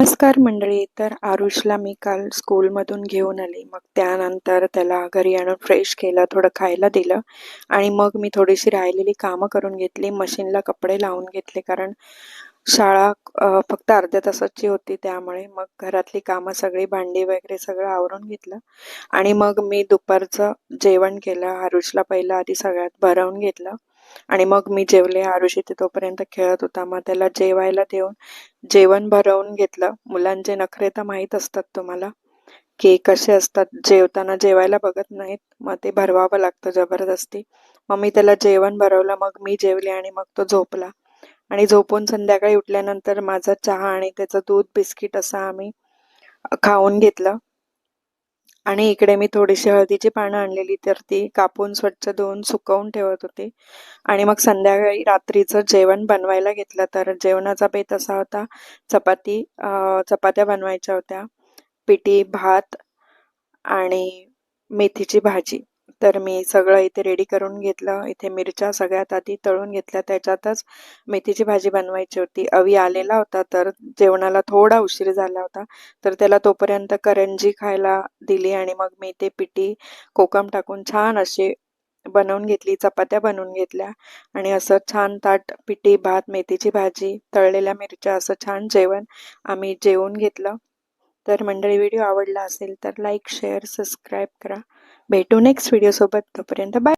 नमस्कार मंडळी. तर आरुषला मी काल स्कूलमधून घेऊन आली. मग त्यानंतर त्याला घरी आणून फ्रेश केलं, थोडं खायला दिलं आणि मग मी थोडीशी राहिलेली कामं करून घेतली. मशीनला कपडे लावून घेतले कारण शाळा फक्त अर्ध्या तासाची होती. त्यामुळे मग घरातली कामं सगळी, भांडी वगैरे सगळं आवरून घेतलं आणि मग मी दुपारचं जेवण केलं. आरुषला पहिलं आधी सगळ्यात भरवून घेतलं आणि मग मी जेवले. आरुष इथे तोपर्यंत खेळत होता. मग त्याला जेवायला देऊन जेवण भरवून घेतलं. मुलांचे नखरे तर माहीत असतात तुम्हाला, की कसे असतात. जेवताना जेवायला बघत नाहीत, मग ते भरवावं लागतं जबरदस्ती. मग मी त्याला जेवण भरवलं, मग मी जेवले आणि मग तो झोपला. आणि झोपून संध्याकाळी उठल्यानंतर माझा चहा आणि त्याचं दूध बिस्किट असं आम्ही खाऊन घेतलं. आणि इकडे मी थोडीशी हळदीची पानं आणलेली, तर ती कापून स्वच्छ धुवून सुकवून ठेवत होते. आणि मग संध्याकाळी रात्रीचं जेवण बनवायला घेतलं. तर जेवणाचा बेत असा होता, चपात्या बनवायच्या होत्या, पिठी भात आणि मेथीची भाजी. तर मी सगळं इथे रेडी करून घेतलं. इथे मिरच्या सगळ्यात आधी तळून घेतल्या, त्याच्यातच मेथीची भाजी बनवायची होती. अवी आलेला होता, तर जेवणाला थोडा उशीर झाला होता, तर त्याला तोपर्यंत करंजी खायला दिली आणि मग मी ते पिठी कोकम टाकून छान अशी बनवून घेतली, चपात्या बनवून घेतल्या आणि असं छान ताट पिठी भात, मेथीची भाजी, तळलेल्या मिरच्या असं छान जेवण आम्ही जेवून घेतलं. तर मंडळी, व्हिडिओ आवडला असेल तर लाईक, शेअर, सबस्क्राईब करा. भेटू नेक्स्ट व्हिडिओ सोबत. तोपर्यंत बाय.